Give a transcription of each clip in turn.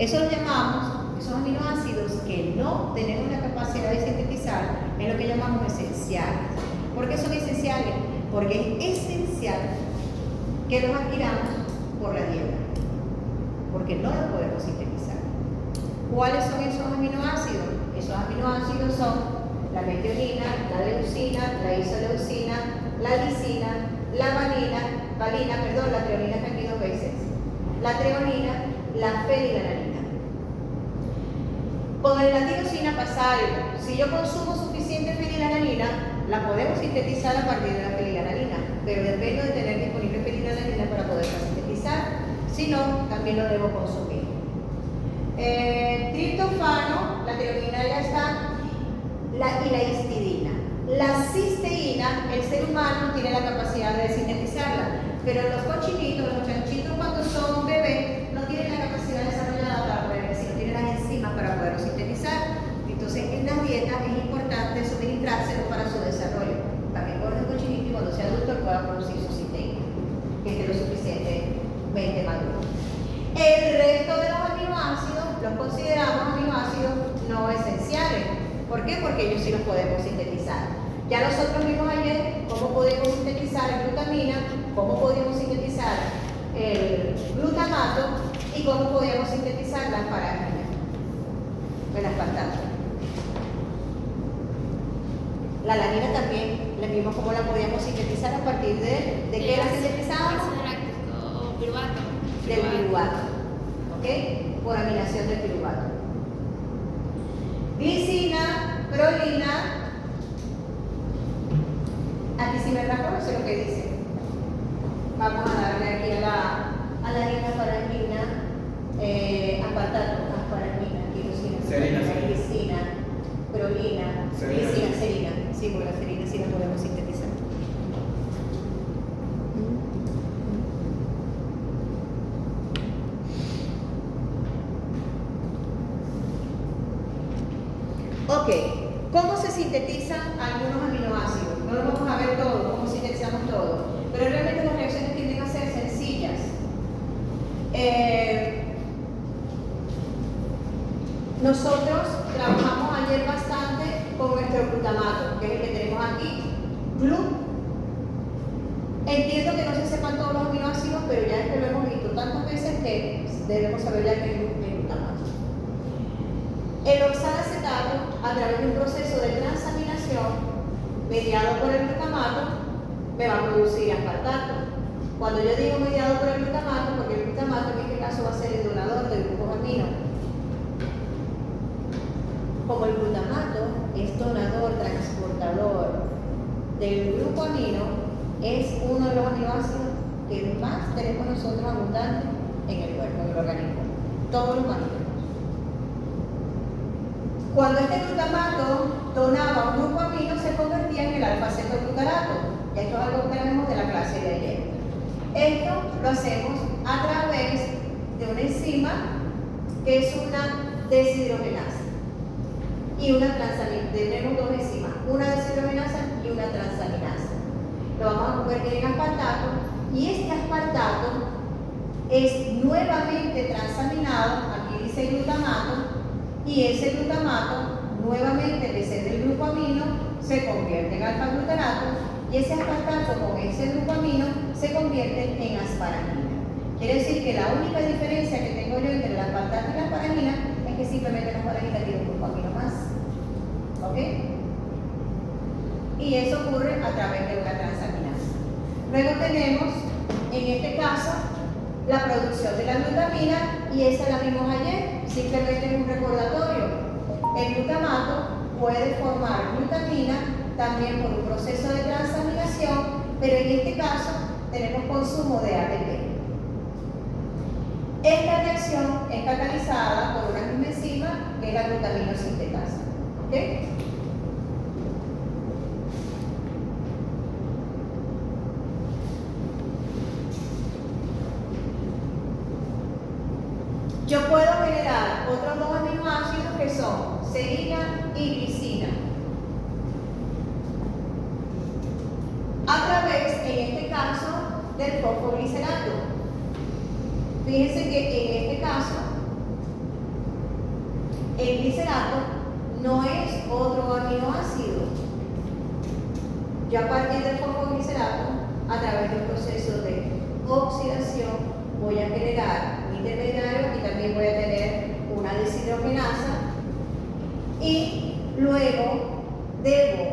Eso lo llamamos, esos aminoácidos que no tenemos la capacidad de sintetizar, es lo que llamamos esenciales. ¿Por qué son esenciales? Porque es esencial que los adquiramos por la dieta, porque no los podemos sintetizar. ¿Cuáles son esos aminoácidos? Esos aminoácidos son la metionina, la leucina, la isoleucina, la lisina, la la treonina está aquí 2 veces, la treonina, la fenilalanina. Con la tirosina pasa algo. Si yo consumo suficiente fenilalanina, la podemos sintetizar a partir de la fenilalanina, pero dependo de tener disponible fenilalanina para poderla sintetizar. Si no, también lo debo consumir. Triptofano, la treonina ya está, y la histidina. La cisteína, el ser humano tiene la capacidad de sintetizarla, pero los cochinitos, los chanchitos cuando son bebés, no tienen la capacidad desarrollada para poder decir, no tienen las enzimas para poderlo sintetizar. Entonces, en las dietas es importante suministrárselo para su desarrollo. También por el cochinito y cuando sea adulto pueda producir su cisteína, que esté lo suficientemente maduro. El resto de los aminoácidos los consideramos aminoácidos no esenciales. ¿Por qué? Porque ellos sí los podemos sintetizar. Ya nosotros vimos ayer cómo podemos sintetizar la glutamina, cómo podemos sintetizar el glutamato y cómo podemos sintetizar las paraginas, el aspartato. La alanina también, les vimos cómo la podíamos sintetizar a partir de qué la sintetizábamos. O piruvato. Del piruvato, ¿ok? Por amilación del piruvato. Glicina, prolina. Aquí sí me rajo, no sé lo que dice. Vamos a darle aquí a la alanina, paraquina, aspartato, asparagina, tirosina, glicina, prolina, glicina, serina. Sí, porque la serina sí la podemos sintetizar. Ok, ¿cómo se sintetizan algunos aminoácidos? No lo vamos a ver todo, cómo sintetizamos todo, pero realmente las reacciones tienden a ser sencillas. Nosotros trabajamos ayer bastante con nuestro glutamato, que es el que tenemos aquí, GLUT. Entiendo que no se sepan todos los aminoácidos, pero ya es que lo hemos visto tantas veces que debemos saber ya que es glutamato. El oxalacetato, a través de un proceso de transaminación mediado por el glutamato, me va a producir aspartato. Cuando yo digo mediado por el glutamato, porque el glutamato en este caso va a ser el donador del grupo amino. Como el glutamato es donador, transportador del grupo amino, es uno de los aminoácidos que más tenemos nosotros abundantes en el cuerpo, en el organismo. Todos los mamíferos. Cuando este glutamato donaba un grupo amino, se convertía en el alfa-cetoglutarato. Esto es algo que tenemos de la clase de ayer. Esto lo hacemos a través de una enzima que es una deshidrogenasa y una transaminasa. Tenemos 2 enzimas, una deshidrogenasa y una transaminasa. Lo vamos a convertir en aspartato y este aspartato es nuevamente transaminado, aquí dice glutamato, y ese glutamato nuevamente en vez de ser del grupo amino se convierte en alfa-glutarato y ese aspartato con ese grupo amino se convierte en asparagina. Quiere decir que la única diferencia que tengo yo entre el aspartato y la asparagina es que simplemente la asparagina tiene un grupo amino más. ¿Ok? Y eso ocurre a través de una transaminasa. Luego tenemos, en este caso, la producción de la glutamina y esa la vimos ayer, simplemente es un recordatorio. El glutamato puede formar glutamina también por un proceso de transaminación, pero en este caso tenemos consumo de ATP. Esta reacción es catalizada por una misma enzima que es la glutaminosintasa. ¿Ok? Yo puedo generar otros 2 aminoácidos que son serina y glicina a través, en este caso, del fosfoglicerato. Fíjense que en este caso El glicerato no es otro aminoácido. Yo a partir del fosfoglicerato, a través de un proceso de oxidación, voy a generar un intermediario y también voy a tener una deshidrogenasa y luego esto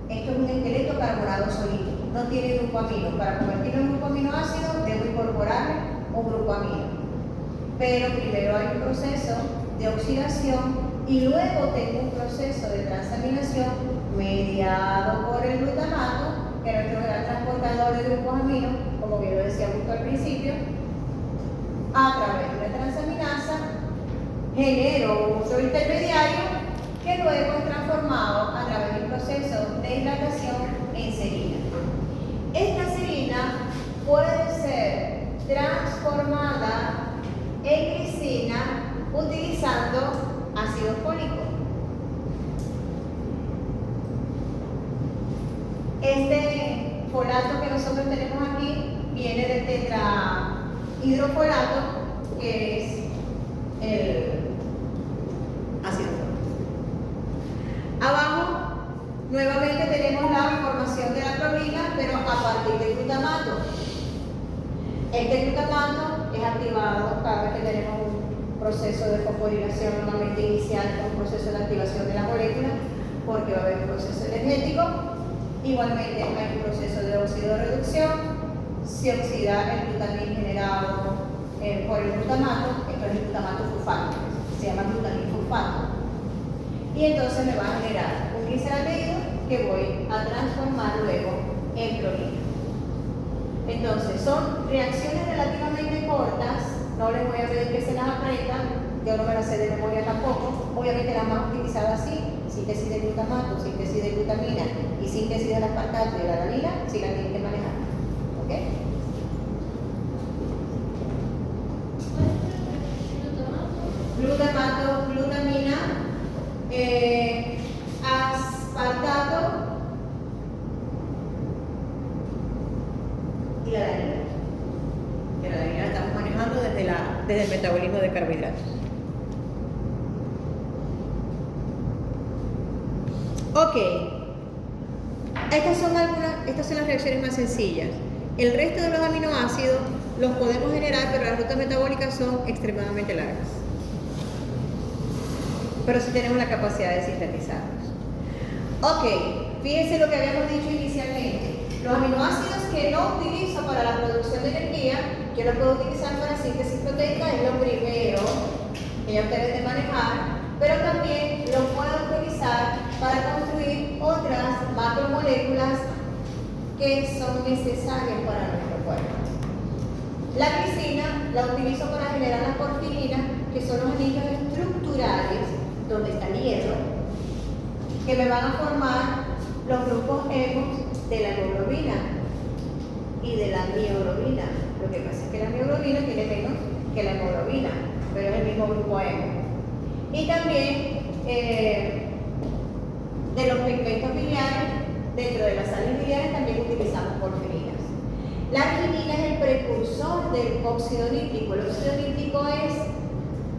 es un esqueleto carbonado solito, no tiene grupo amino. Para convertirlo en grupo aminoácido debo incorporarle un grupo amino. Pero primero hay un proceso de oxidación y luego tengo un proceso de transaminación mediado por el glutamato, que es nuestro gran transportador de grupos aminos, como bien lo decía justo al principio. A través de una transaminasa genero otro intermediario que luego es transformado a través del proceso de hidratación en serina. Esta serina puede ser transformada en glicina utilizando ácido fólico. Este folato que nosotros tenemos aquí viene del tetrahidrofolato, que es el ácido fólico. Abajo nuevamente tenemos la formación de la prolina, pero a partir del glutamato. Este glutamato es activado cada vez que tenemos un proceso de fosforilación normalmente inicial, un proceso de activación de la molécula, porque va a haber un proceso energético. Igualmente hay un proceso de oxidorreducción. Se oxida el glutamin generado por el glutamato. Esto es el glutamato fosfato, se llama glutamin fosfato. Y entonces me va a generar un gliceraldehído que voy a transformar luego en prolina. Entonces son reacciones relativamente cortas, no les voy a pedir que se las aprendan, yo no me las sé de memoria tampoco. Obviamente las más utilizadas sí, síntesis de glutamato, síntesis de glutamina y síntesis del aspartato y de la alanina, sí las tienen que manejar. ¿Ok? Glutamato, glutamina, aspartato y la alanina. Que la alanina la estamos manejando desde el metabolismo de carbohidratos. Ok. Estas son las reacciones más sencillas. El resto de los aminoácidos los podemos generar, pero las rutas metabólicas son extremadamente largas. Pero sí tenemos la capacidad de sintetizarlos. Ok, fíjense lo que habíamos dicho inicialmente. Los aminoácidos que no utilizo para la producción de energía, yo los puedo utilizar para síntesis proteica, es lo primero que ya ustedes deben manejar, pero también lo puedo utilizar para construir otras macromoléculas que son necesarias para nuestro cuerpo. La glicina la utilizo para generar la porfirina, que son los anillos estructurales donde está el hierro, que me van a formar los grupos hemos de la hemoglobina y de la mioglobina. Lo que pasa es que la mioglobina tiene menos que la hemoglobina, pero es el mismo grupo hemo. Y también de los pigmentos biliares, dentro de las sales biliares también utilizamos porfirinas. La arginina es el precursor del óxido nítrico. El óxido nítrico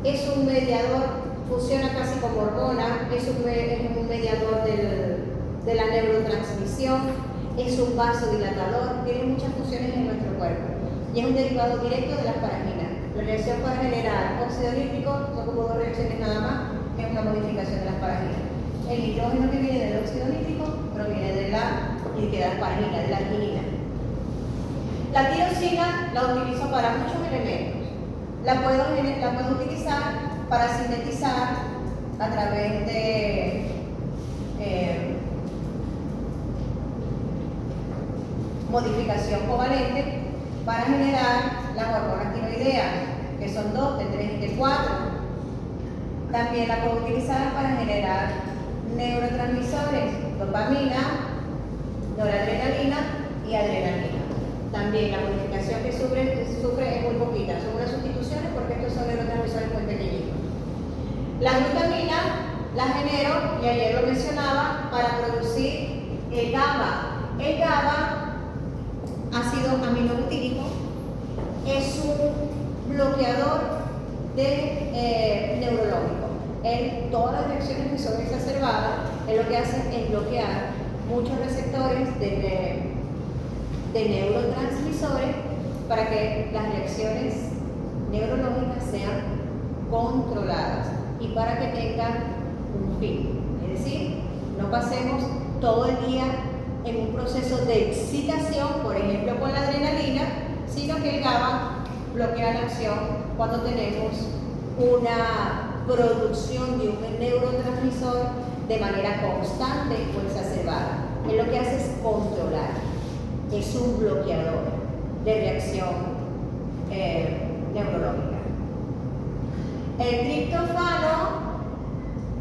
es un mediador, funciona casi como hormona, es un mediador de la neurotransmisión, es un vasodilatador, tiene muchas funciones en nuestro cuerpo y es un derivado directo de las paraginas. La reacción para generar óxido nítrico son como dos reacciones nada más, que es una modificación de las paraginas. El nitrógeno que viene del óxido nítrico proviene de las paraginas, de la arginina. La tirosina la utilizo para muchos elementos. La puedo utilizar para sintetizar a través de modificación covalente para generar las hormonas tiroideas, que son 2, T3 y T4. También la puedo utilizar para generar neurotransmisores, dopamina, noradrenalina y adrenalina. También la modificación que sufre es muy poquita, son unas sustituciones porque estos son neurotransmisores muy pequeñitos. La glutamina la genero, y ayer lo mencionaba, para producir el GABA. El GABA, ácido aminobutírico, es un bloqueador neurológico. todas las reacciones que son exacerbadas, él lo que hace es bloquear muchos receptores de neurotransmisores para que las reacciones neurológicas sean controladas y para que tengan un fin. Es decir, no pasemos todo el día en un proceso de excitación, por ejemplo con la adrenalina, sino que el GABA bloquea la acción cuando tenemos una producción de un neurotransmisor de manera constante o exacerbada. Él lo que hace es controlar, es un bloqueador de reacción neurológica. El triptófano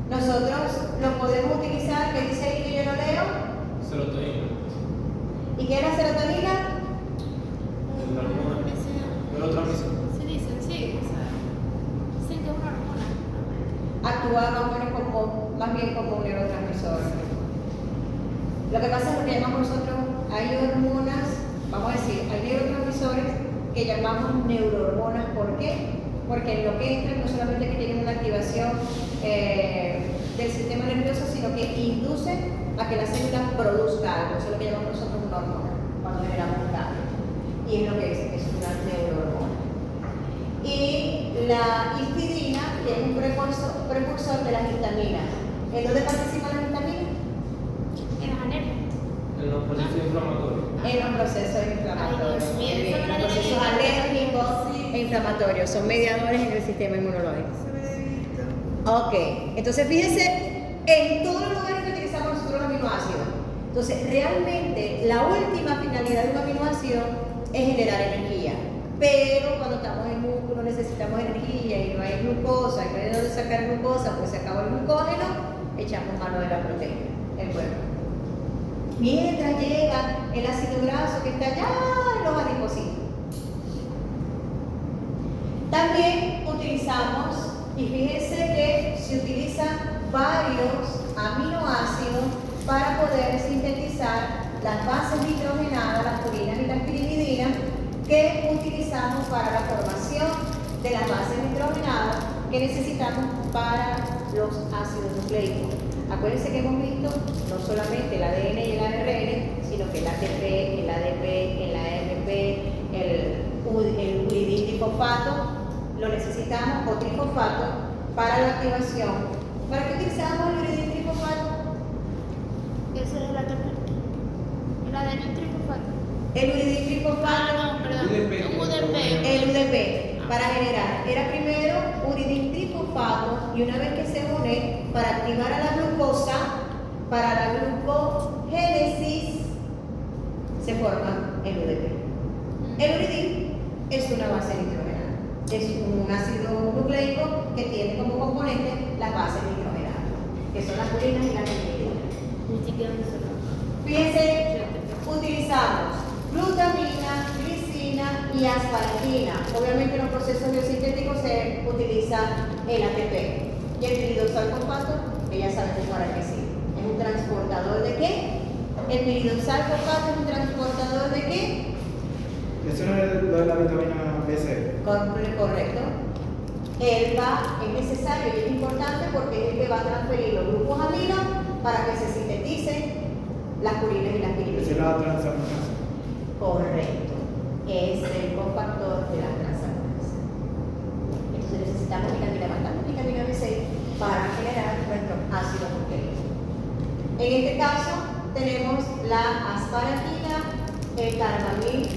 nosotros lo podemos utilizar, ¿qué dice ahí que yo no leo? Serotonina. ¿Y qué es la serotonina? La hormona. Neurotransmisor. Se dice, sí, o sea, dicen que es una hormona. Actúa más o menos más bien como un neurotransmisor. Lo que pasa es lo que llamamos nosotros, hay hormonas, vamos a decir, hay neurotransmisores que llamamos neurohormonas. ¿Por qué? Porque en lo que entran no solamente que tienen una activación del sistema nervioso, sino que inducen a que la célula produzca algo. Eso es lo que llamamos nosotros una hormona, cuando generamos un cambio. Y es lo que es una neurohormona. Y la histidina, que es un precursor de las histaminas. ¿En dónde participan las histaminas? En las alergias. En los procesos inflamatorios. En los procesos inflamatorios. Ay, Dios mío, Muy bien. eso me Los lo procesos leí. alérgicos e inflamatorios son mediadores en el sistema inmunológico. Ok, entonces fíjense en todos los lugares que utilizamos nosotros los aminoácidos. Entonces, realmente la última finalidad de un aminoácido es generar energía. Pero cuando estamos en músculo necesitamos energía y no hay glucosa, y no hay de dónde sacar glucosa, pues se acabó el glucógeno, echamos mano de la proteína, el cuerpo. Mientras llega el ácido graso que está allá en los adipocitos. También utilizamos, y fíjense que se utilizan varios aminoácidos para poder sintetizar las bases nitrogenadas, las purinas y las pirimidinas, que utilizamos para la formación de las bases nitrogenadas que necesitamos para los ácidos nucleicos. Acuérdense que hemos visto no solamente el ADN y el ARN, sino que el ATP, el ADP, el AMP, el uridil-trifosfato, lo necesitamos, o trifosfato, para la activación. ¿Para qué utilizamos el uridil-trifosfato? Ese es el ATP. El ADN trifosfato. El uridil-trifosfato, No, perdón. UDP. Un UDP. el UDP, para generar. Era primero uridil-trifosfato y una vez que se une para activar a la glucosa, para la glucogénesis, se forma el UDP. El uridil es una base nitrogenada, es un ácido nucleico que tiene como componente las bases nitrogenadas, que son las purinas y las pirimidinas. Ni siquiera me suena. Fíjense, utilizamos glutamina, glicina y asparagina. Obviamente en los procesos biosintéticos se utiliza el ATP. Y el piridoxalfosfato, que ya sabemos para qué sirve. ¿Es un transportador de qué? El piridoxalfosfato es un transportador de qué? Eso no es lo de la vitamina B6. Correcto. Es necesario y es importante porque es el que va a transferir los grupos aminos para que se sinteticen las purinas y las Esa es pirimidinas. la transaminasa. Correcto. Es el cofactor de la transaminasa. Entonces necesitamos vitamina bastante vitamina B6 para generar nuestro ácido nucleico. En este caso tenemos la asparagina, el carbamil.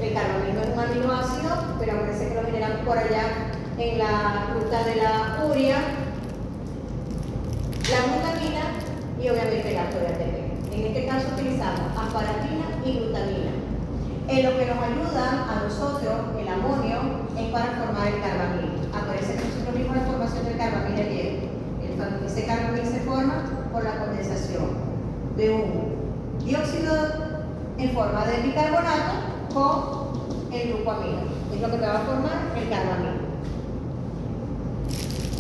El carbamil no es un aminoácido, pero acuérdense que lo generamos por allá en la ruta de la urea, la glutamina y obviamente el ácido de ATP. En este caso utilizamos asparagina y glutamina. En lo que nos ayuda a nosotros, el amonio, es para formar el carbamil. Acuérdense que nosotros vimos la formación del carbamil ayer. Ese carbamil se forma por la condensación de un dióxido en forma de bicarbonato con el grupo amino. Es lo que me va a formar el carbamil.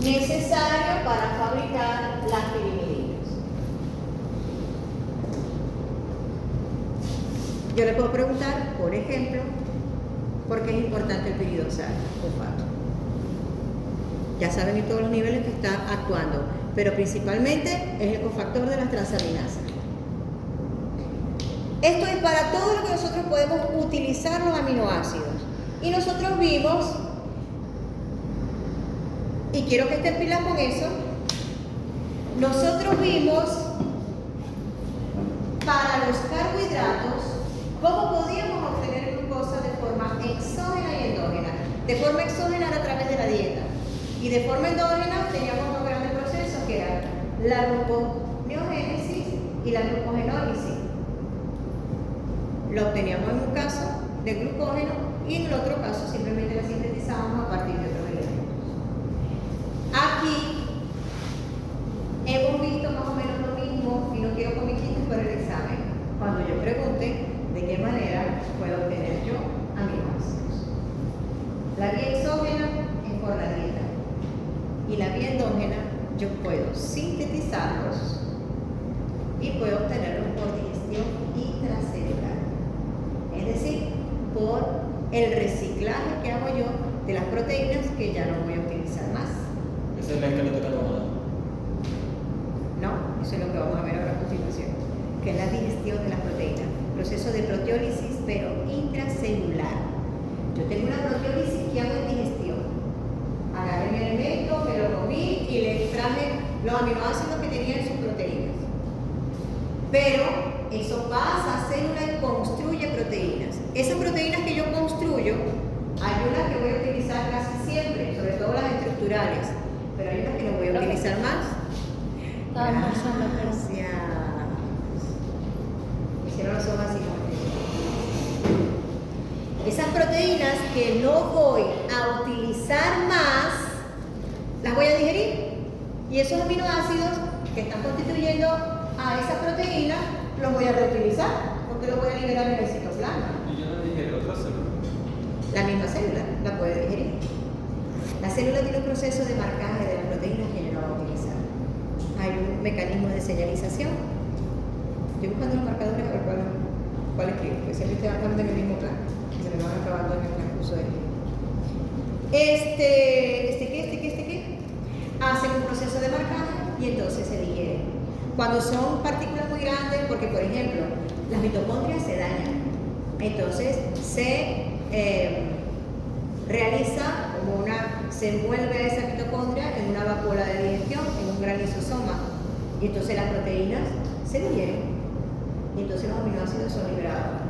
Necesario para fabricar las pirimidinas. Yo le puedo preguntar, por ejemplo, ¿por qué es importante el piridoxalfosfato? Ya saben en todos los niveles que está actuando, pero principalmente es el cofactor de las transaminasas. Esto es para todo lo que nosotros podemos utilizar los aminoácidos. Y nosotros vimos, y quiero que estén pilas con eso, nosotros vimos para los carbohidratos cómo podíamos obtener glucosa de forma exógena y endógena. De forma exógena era a través de la dieta. Y de forma endógena teníamos dos grandes procesos que eran la gluconeogénesis y la glucogenólisis. Lo obteníamos en un caso de glucógeno y en el otro caso simplemente la sintetizábamos a partir de otros elementos. Aquí hemos visto más o menos lo mismo y no quiero comiquitas para el examen. Cuando yo pregunte de qué manera puedo obtener yo aminoácidos. La vía exógena es por la dieta y la vía endógena yo puedo sintetizarlos y puedo obtenerlos por digestión intracelular. Es decir, por el reciclaje que hago yo de las proteínas que ya no voy a utilizar más. Ese es el esqueleto carbonado. No, eso es lo que vamos a ver ahora a continuación, que es la digestión de las proteínas. Proceso de proteólisis, pero intracelular. Yo tengo una proteólisis que hago en digestión. Agarré mi alimento, me lo comí y le extraje los aminoácidos que tenía en sus proteínas. Pero eso pasa a célula y construye proteínas. Esas proteínas que yo construyo, hay unas que voy a utilizar casi siempre, sobre todo las estructurales, pero hay unas que no voy a utilizar más. Gracias. Hicieron los ojos así. Esas proteínas que no voy a utilizar más, las voy a digerir. Y esos aminoácidos que están constituyendo a esa proteína, los voy a reutilizar, porque los voy a liberar en el citoplasma. Y yo no dije otra célula. La misma célula la puede digerir. La célula tiene un proceso de marcaje de las proteínas que yo no voy a utilizar. Hay un mecanismo de señalización. Estoy buscando los marcadores a ver cuál escribo, porque siempre estoy hablando en el mismo plan. Se me van acabando en el transcurso de ¿qué? Hacen un proceso de marcaje y entonces se digieren. Cuando son partículas muy grandes, porque por ejemplo, las mitocondrias se dañan, entonces se realiza como se envuelve a esa mitocondria en una vacuola de digestión, en un gran lisosoma, y entonces las proteínas se digieren, y entonces los aminoácidos son liberados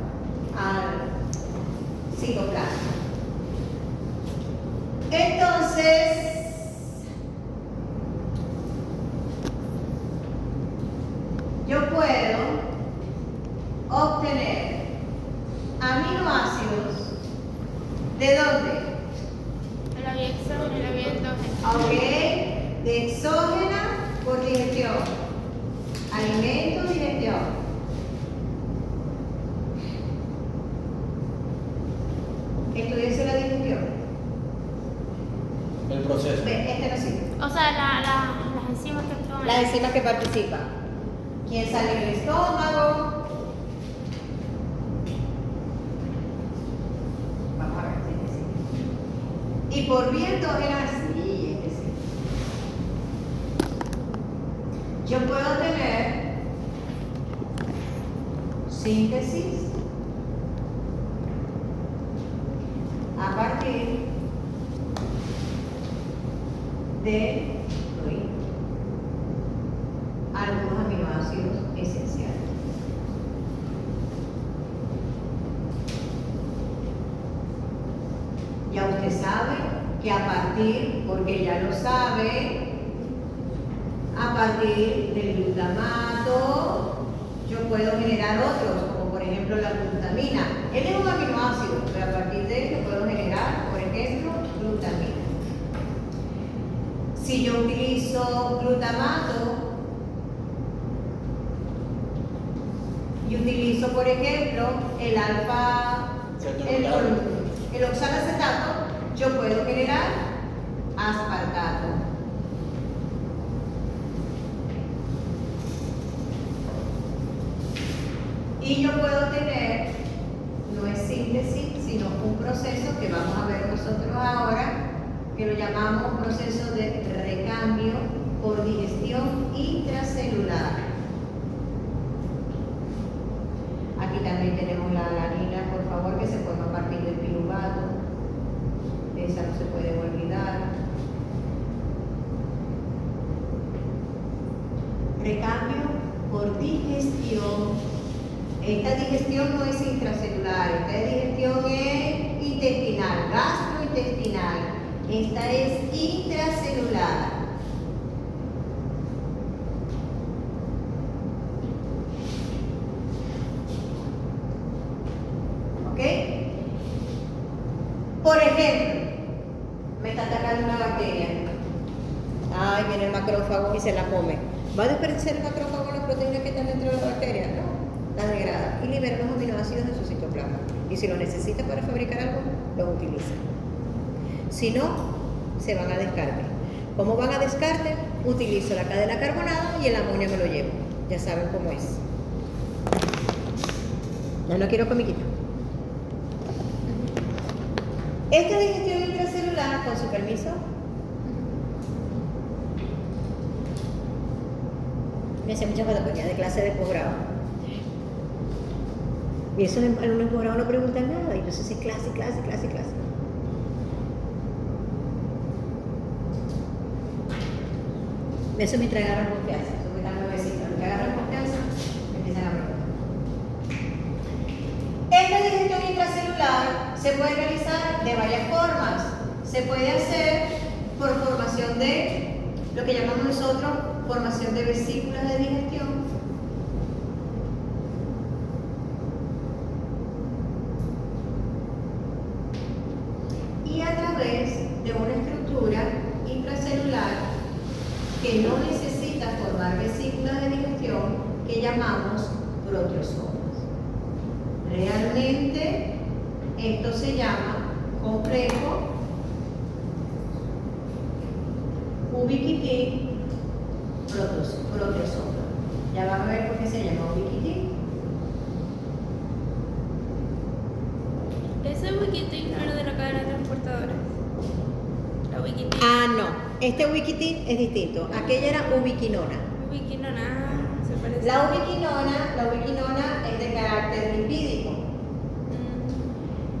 al citoplasma. Entonces, yo puedo obtener aminoácidos ¿de dónde? De la vía exógena y la vía endógena. Ok, de exógena por digestión, alimento, digestión. Estudiense la digestión. El proceso. Este no sirve. O sea, las enzimas que actúan. Las enzimas que participan. ¿Quién sale en el estómago? Vamos a ver si sí. Y por vía endógena, sí, este sí. Yo puedo tener síntesis a partir de algunos aminoácidos esenciales. Ya usted sabe que a partir, porque ya lo sabe, a partir del glutamato, yo puedo generar otros, como por ejemplo la glutamina. Él es un aminoácido, pero a partir de él yo puedo generar, por ejemplo, glutamina. Si yo utilizo glutamato y utilizo, por ejemplo, el oxalacetato, yo puedo generar aspartato. Y yo puedo tener, no es síntesis, sino un proceso que vamos a ver nosotros ahora, que lo llamamos proceso de recambio por digestión intracelular. Aquí también tenemos la alanina, por favor, que se forma a partir del piruvato. Esa no se puede olvidar. Recambio por digestión. Esta digestión no es intracelular, esta digestión es intestinal, gastrointestinal. Esta es intracelular. ¿Ok? Por ejemplo, me está atacando una bacteria. Ay, viene el macrófago y se la come. ¿Va a desperdiciar el macrófago las proteínas que están dentro de la bacteria? No. Las degrada y libera los aminoácidos de su citoplasma. Y si lo necesita para fabricar algo, los utiliza. Si no, se van a descarte. ¿Cómo van a descarte? Utilizo la cadena carbonada y el amonio me lo llevo. Ya saben cómo es. Ya no quiero comiquita. Esta digestión intracelular, con su permiso, me hacía muchas fotocopias de clase de posgrado. Y esos alumnos de posgrado no preguntan nada, y entonces es clase. Eso me agarran confianza, eso me dan nuevecitos, me agarran confianza, me empiezan a preguntar. Esta digestión intracelular se puede realizar de varias formas. Se puede hacer por formación de lo que llamamos nosotros formación de vesículas de digestión. Y a través de una estructura intracelular que no necesita formar vesículas de digestión que llamamos proteosomas. Realmente esto se llama complejo ubiquitín proteosoma. Ya van a ver por qué se llama ubiquitín. Ese ubiquitín no era de la cadena transportadora. La ubiquitín. Ah, no. Este ubiquitín es distinto. Aquella era ubiquinona. Ubiquinona, se parece. La ubiquinona es de carácter lipídico.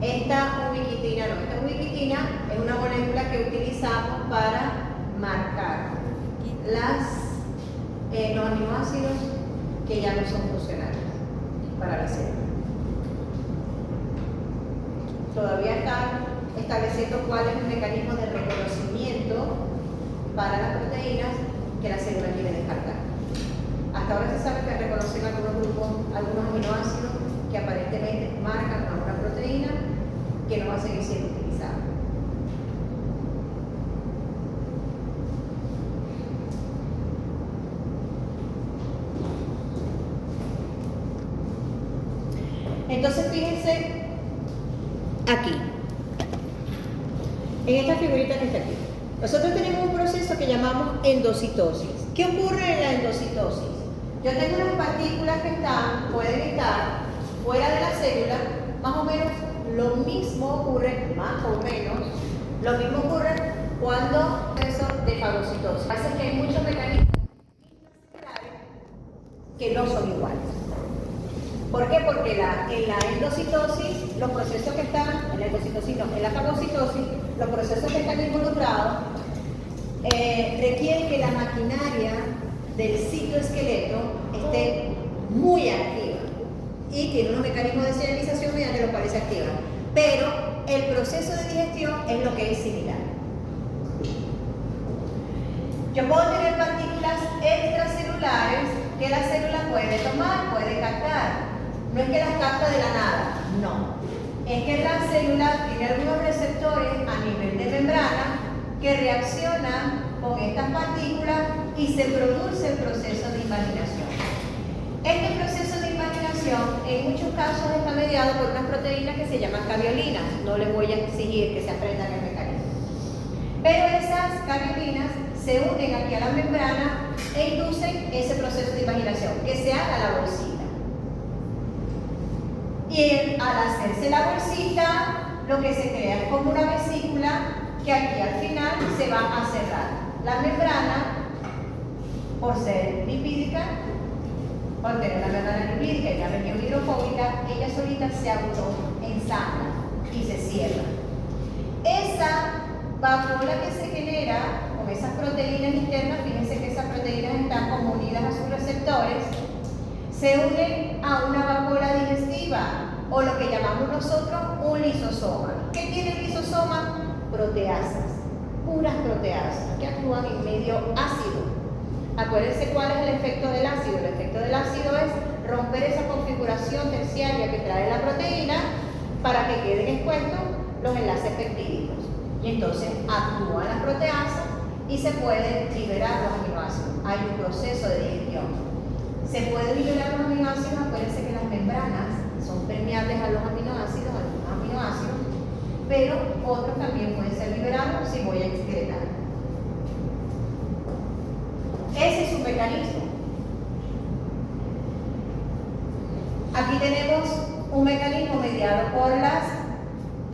Esta ubiquitina no. Esta ubiquitina es una molécula que utilizamos para marcar los aminoácidos que ya no son funcionales para la célula. Todavía están estableciendo cuál es el mecanismo de reconocimiento para las proteínas que la célula quiere descartar. Hasta ahora se sabe que reconocen algunos grupos, algunos aminoácidos que aparentemente marcan a una proteína que no va a seguir siendo utilizada. Entonces fíjense aquí, en esta figurita que está aquí. Nosotros tenemos un proceso que llamamos endocitosis. ¿Qué ocurre en la endocitosis? Yo tengo unas partículas que pueden estar fuera de la célula, más o menos lo mismo ocurre, cuando eso de fagocitosis. Pasa que hay muchos mecanismos intracelulares que no son iguales. ¿Por qué? Porque en la endocitosis, los procesos que están, en la fagocitosis, los procesos que están involucrados requieren que la maquinaria del citoesqueleto esté muy activa y tiene unos mecanismos de señalización mediante los cuales se activan. Pero el proceso de digestión es lo que es similar. Yo puedo tener partículas extracelulares que la célula puede tomar, puede captar. No es que las capta de la nada, no. Es que la célula tiene algunos receptores a nivel de membrana que reaccionan con estas partículas y se produce el proceso de invaginación. Este proceso de invaginación en muchos casos está mediado por unas proteínas que se llaman caveolinas. No les voy a exigir que se aprendan el mecanismo. Pero esas caveolinas se unen aquí a la membrana e inducen ese proceso de invaginación, que se haga la bolsita. Y al hacerse la bolsita, lo que se crea es como una vesícula que aquí al final se va a cerrar. La membrana, por ser lipídica, por tener una membrana lipídica y una región hidrofóbica, ella solita se autoensambla y se cierra. Esa vacuola que se genera con esas proteínas internas, fíjense que esas proteínas están como unidas a sus receptores, se unen a una vacuola digestiva, o lo que llamamos nosotros un lisosoma. ¿Qué tiene el lisosoma? Proteasas, puras proteasas, que actúan en medio ácido. Acuérdense cuál es el efecto del ácido. El efecto del ácido es romper esa configuración terciaria que trae la proteína para que queden expuestos los enlaces peptídicos. Y entonces actúan las proteasas y se pueden liberar los aminoácidos. Hay un proceso de digestión. Se pueden liberar los aminoácidos, acuérdense que las membranas son permeables a los aminoácidos, pero otros también pueden ser liberados si voy a excretar. Ese es su mecanismo. Aquí tenemos un mecanismo mediado por las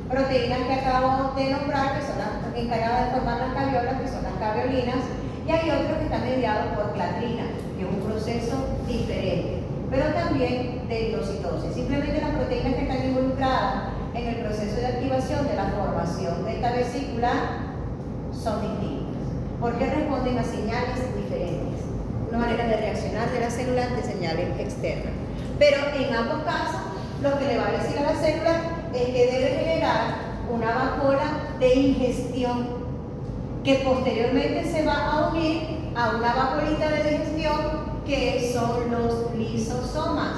proteínas que acabo de nombrar, que son las encargadas de formar las caviolas, que son las caveolinas, y hay otro que está mediado por clatrina, que es un proceso diferente, pero también de endocitosis. Simplemente las proteínas que están involucradas en el proceso de activación de la formación de esta vesícula son distintas, porque responden a señales diferentes, una manera de reaccionar de la célula ante señales externas. Pero en ambos casos, lo que le va a decir a la célula es que debe generar una vacuola de ingestión que posteriormente se va a unir a una vacuolita de digestión que son los lisosomas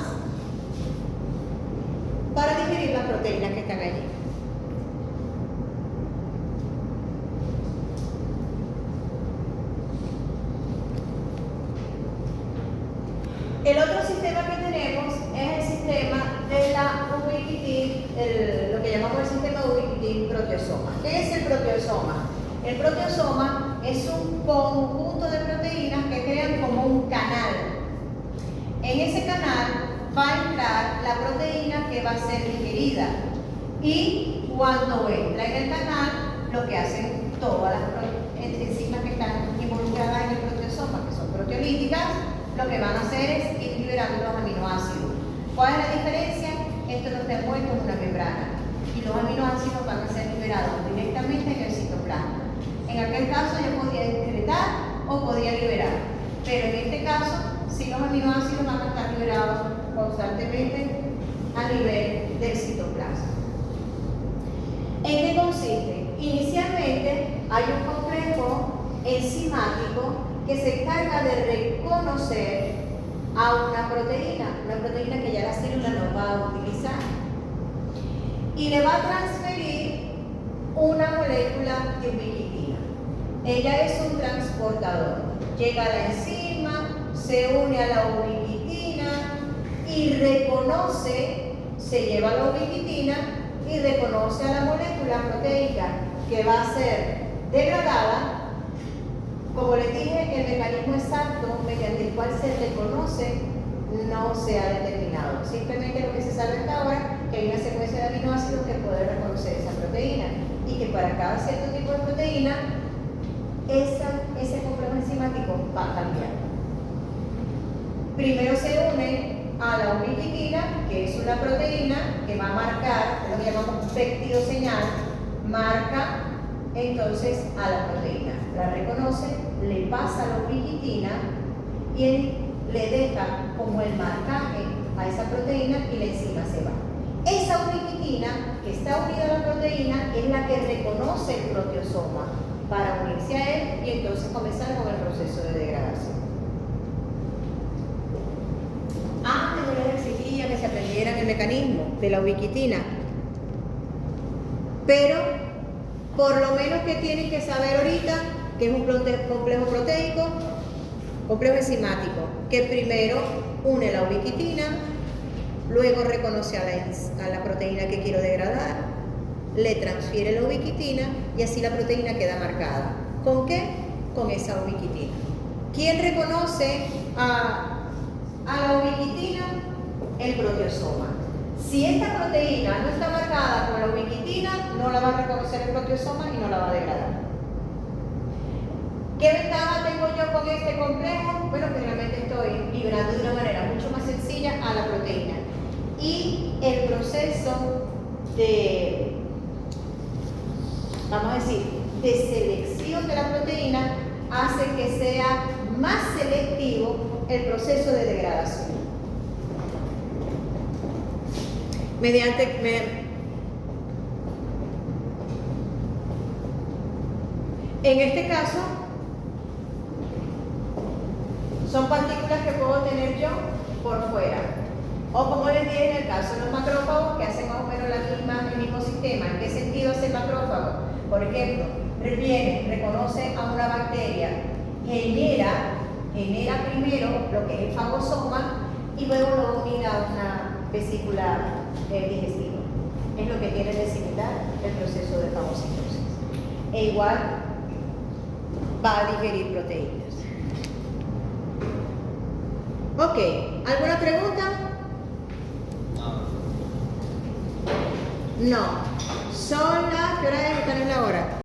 para digerir las proteínas que están allí. El otro sistema que tenemos es el sistema de la ubiquitin, lo que llamamos el sistema ubiquitin-proteosoma. ¿Qué es el proteosoma? El proteosoma es un conjunto de proteínas que crean como un canal. En ese canal va a entrar la proteína que va a ser digerida. Y cuando entra en el canal, lo que hacen todas las enzimas que están involucradas en el proteosoma, que son proteolíticas, lo que van a hacer es ir liberando los aminoácidos. ¿Cuál es la diferencia? Esto no está envuelto en una membrana y los aminoácidos van a ser liberados directamente en el citoplasma. En aquel caso yo podía excretar o podía liberar, pero en este caso sí los aminoácidos van a estar liberados constantemente a nivel del citoplasma. ¿En qué consiste? Inicialmente hay un complejo enzimático que se encarga de reconocer a una proteína que ya la célula no va a utilizar, y le va a transferir una molécula de ubiquitina. Ella es un transportador. Llega a la enzima, se une a la ubiquitina y reconoce, se lleva la ubiquitina y reconoce a la molécula proteica que va a ser degradada. Como les dije, el mecanismo exacto mediante el cual se reconoce no se ha determinado. Simplemente lo que se sabe hasta ahora que hay una secuencia de aminoácidos que puede reconocer esa proteína y que para cada cierto tipo de proteína ese complejo enzimático va a cambiar. Primero se une a la ubiquitina, que es una proteína que va a marcar, lo que llamamos peptidoseñal, marca entonces a la proteína, la reconoce, le pasa la ubiquitina y él le deja como el marcaje a esa proteína y la enzima se va. Esa ubiquitina que está unida a la proteína es la que reconoce el proteosoma para unirse a él y entonces comenzar con el proceso de degradación. Antes yo les exigía que se aprendieran el mecanismo de la ubiquitina, pero por lo menos que tienen que saber ahorita que es un complejo proteico, complejo enzimático, que primero une la ubiquitina, luego reconoce a la proteína que quiero degradar, le transfiere la ubiquitina y así la proteína queda marcada. ¿Con qué? Con esa ubiquitina. ¿Quién reconoce a la ubiquitina? El proteosoma. Si esta proteína no está marcada con la ubiquitina, no la va a reconocer el proteosoma y no la va a degradar. ¿Qué ventaja tengo yo con este complejo? Bueno, que realmente estoy librando de una manera mucho más sencilla a la proteína. Y el proceso de, vamos a decir, de selección de la proteína hace que sea más selectivo el proceso de degradación. En este caso, son partículas que puedo tener yo por fuera. O como les dije en el caso de los macrófagos, que hacen más o menos el mismo sistema. ¿En qué sentido hace el macrófago? Por ejemplo, viene, reconoce a una bacteria, genera primero lo que es el fagosoma y luego lo unirá a una vesícula digestiva. Es lo que quiere decir el proceso de fagocitosis. E igual va a digerir proteínas. Ok, ¿alguna pregunta? No. Son las, ¿qué hora es? Están en la hora.